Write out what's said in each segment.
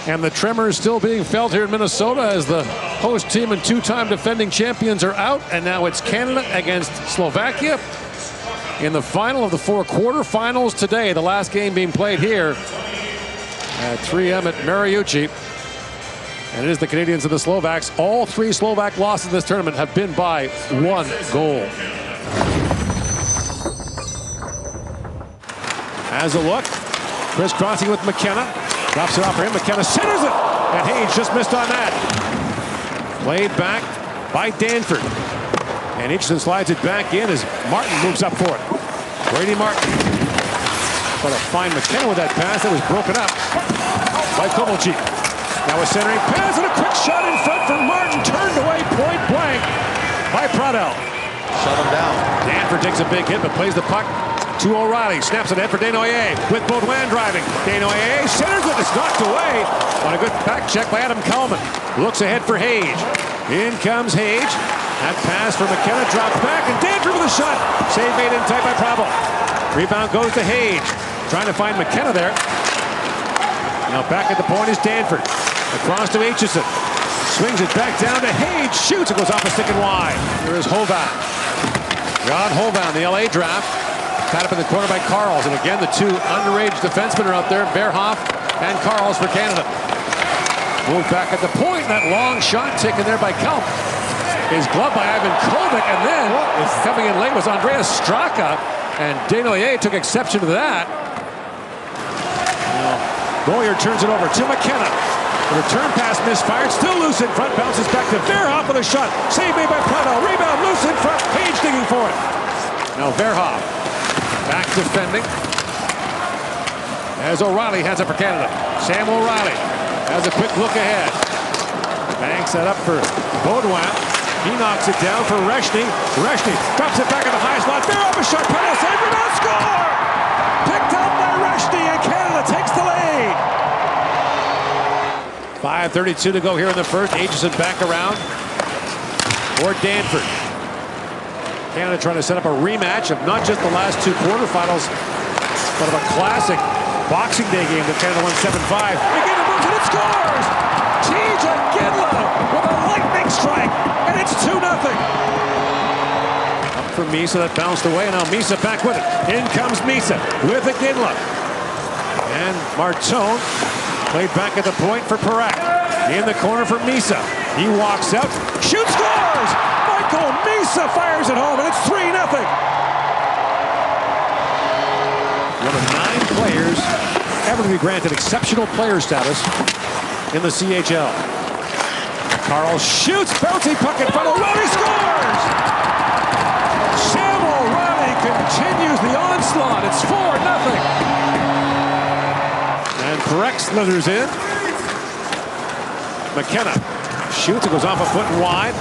And the tremors still being felt here in Minnesota as the host team and two-time defending champions are out. And now it's Canada against Slovakia in the final of the 4 quarterfinals today. The last game being played here at 3M at Mariucci. And it is the Canadians and the Slovaks. All 3 Slovak losses in this tournament have been by 1 goal. Has a look. Crisscrossing with McKenna. Drops it off for him. McKenna centers it. And Hayes just missed on that. Played back by Danford. And Aitchison slides it back in as Martin moves up for it. Brady Martin. But a fine McKenna with that pass that was broken up by Kovalchuk. Now a centering pass and a quick shot in front from Martin. Turned away point blank by Pradel. Shut him down. Danford takes a big hit but plays the puck to O'Reilly. Snaps it ahead for Desnoyers with Baudouin driving. Desnoyers centers it. It's knocked away on a good back check by Adam Kalman. Looks ahead for Hage. In comes Hage. That pass for McKenna drops back and Danford with a shot. Save made in tight by Prabo. Rebound goes to Hage. Trying to find McKenna there. Now back at the point is Danford. Across to Aitchison. Swings it back down to Hage. Shoots. It goes off a stick and wide. Here is Hovan. John Hovan, the LA draft. Tied up in the corner by Karls. And again, the 2 underage defensemen are out there. Verhoff and Karls for Canada. Move back at the point. That long shot taken there by Kelp is gloved by Ivan Kovic. And then coming in late was Andreas Straka. And Desnoyers took exception to that. Boyer turns it over to McKenna. The return pass misfired. Still loose in front. Bounces back to Verhoff with a shot. Save made by Prado. Rebound loose in front. Page digging for it. Now Verhoff. Back defending. As O'Reilly has it for Canada. Sam O'Reilly has a quick look ahead. Banks that up for Baudouin. He knocks it down for Reshny. Reshny drops it back in the high slot. Verhoff a shot. Penalty save. Rebound score! Picked up by Reshny and Canada takes the lead. 5:32 to go here in the first. Aitchison back around for Danford. Canada trying to set up a rematch of not just the last 2 quarterfinals, but of a classic Boxing Day game that Canada won 7-5. McGinley moves and it scores! TJ Ginla with a lightning strike, and it's 2-0. Up for Misa, that bounced away, and now Misa back with it. In comes Misa with a Ginla. And Martone played back at the point for Parak. In the corner for Misa. He walks out, shoots, scores! Michael Misa fires it home, and it's 3-0. One of 9 players ever to be granted exceptional player status in the CHL. Karl shoots, bouncing puck in front. O'Reilly scores! Sam O'Reilly continues the onslaught. It's 4-0. And Parak slithers in. McKenna shoots, it goes off a foot and wide.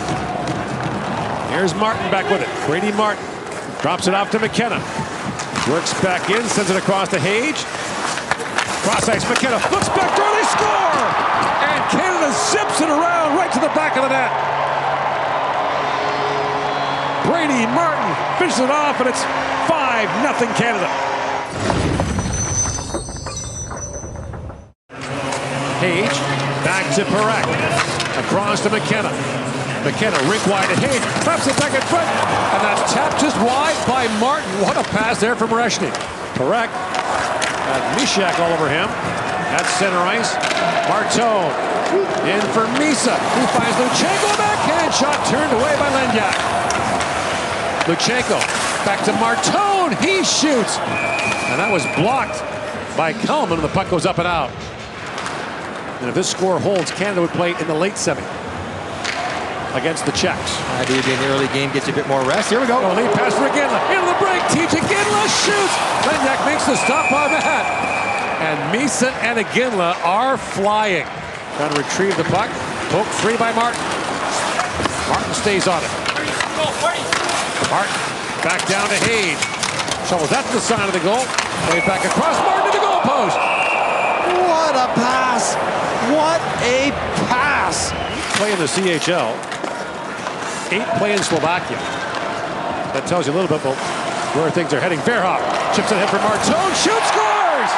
Here's Martin back with it. Brady Martin drops it off to McKenna. Works back in, sends it across to Hage. Cross ice, McKenna looks back door, they score! And Canada zips it around right to the back of the net. Brady Martin finishes it off, and it's 5-0 Canada. Hage back to Parak. Across to McKenna. McKenna rink wide to Hage. Traps it back in front. And that's tapped just wide by Martin. What a pass there from Reshny. Parak had Mishak all over him. That's center ice. Martone in for Misa. He finds Luchenko. Backhand shot turned away by Lenyak. Luchenko back to Martone. He shoots. And that was blocked by Kalman. The puck goes up and out. And if this score holds, Canada would play in the late semi against the Czechs. Maybe in the early game gets you a bit more rest. Here we go. Lead pass for Ginla. Into the break. TJ Ginla shoots. Lenyak makes the stop on that. And Misa and Ginla are flying. Trying to retrieve the puck. Poke free by Martin. Martin stays on it. Martin back down to Hage. Shovels that to the side of the goal. Play back across. Martin to the goal post. What a pass! What a pass! Play in the CHL. 8 play in Slovakia. That tells you a little bit about where things are heading. Verhoff chips it ahead for Martone. Shoots, scores!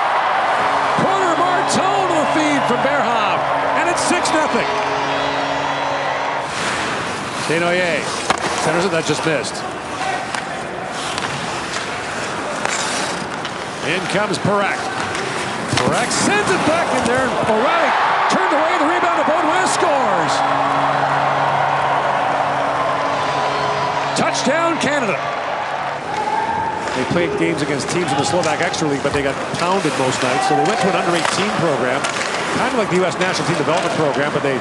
Corner Martone to the feed from Verhoff. It's 6-0. Desnoyers centers it, that just missed. In comes Parekh. Parekh sends it back in there. O'Reilly turned away, the rebound to Baudouin, scores. Touchdown, Canada. They played games against teams in the Slovak Extra League, but they got pounded most nights, so they went to an under-18 program, kind of like the U.S. National Team Development Program, but they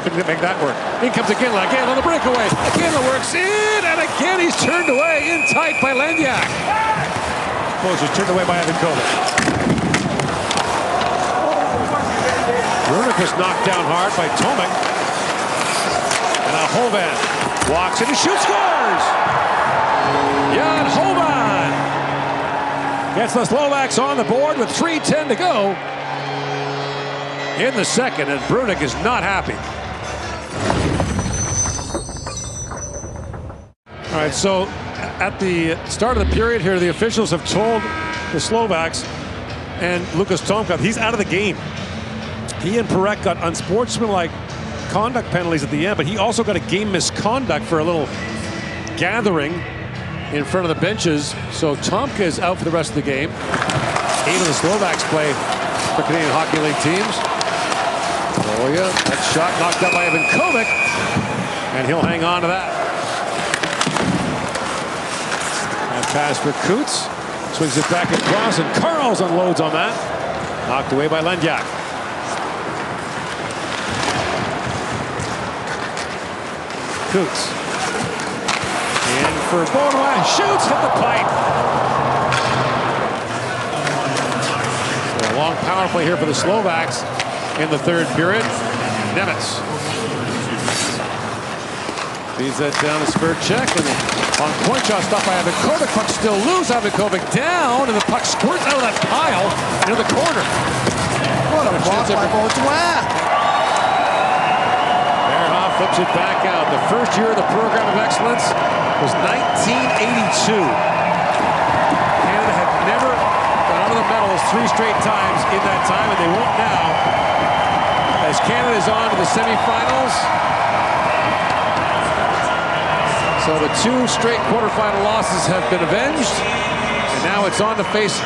couldn't make that work. In comes again on the breakaway. Again, it works in, and again he's turned away in tight by Lenyak. Just turned away by Ivankovic. Brunick was knocked down hard by Tomek. And now Hovan walks in and shoots, scores! Jan Hovan gets the Slovaks on the board with 3:10 to go in the second, and Brunick is not happy. All right, so at the start of the period here, the officials have told the Slovaks and Lukas Tomka he's out of the game. He and Parekh got unsportsmanlike conduct penalties at the end, but he also got a game misconduct for a little gathering in front of the benches. So Tomka is out for the rest of the game. 8 of the Slovaks play for Canadian Hockey League teams. Oh yeah, that shot knocked out by Ivankovic, and he'll hang on to that. Pass for Coots, swings it back across, and Karls unloads on that. Knocked away by Lenyak. Coots. In for Baudouin, shoots, hit the pipe. So a long power play here for the Slovaks in the third period. Nemitz feeds that down to Spurchek, and on point shot stopped by Ivankovic. Puck still loose. Ivankovic down, and the puck squirts out of that pile into the corner. What a block by Baudouin. Bearhoff flips it back out. The first year of the program of excellence was 1982. Canada had never gone out of the medals 3 straight times in that time, and they won't now, as Canada is on to the semifinals. So the 2 straight quarterfinal losses have been avenged, and now it's on to face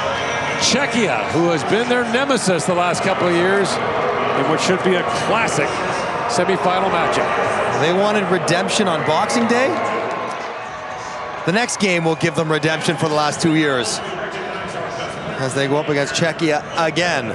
Czechia, who has been their nemesis the last couple of years in what should be a classic semifinal matchup. They wanted redemption on Boxing Day. The next game will give them redemption for the last 2 years as they go up against Czechia again.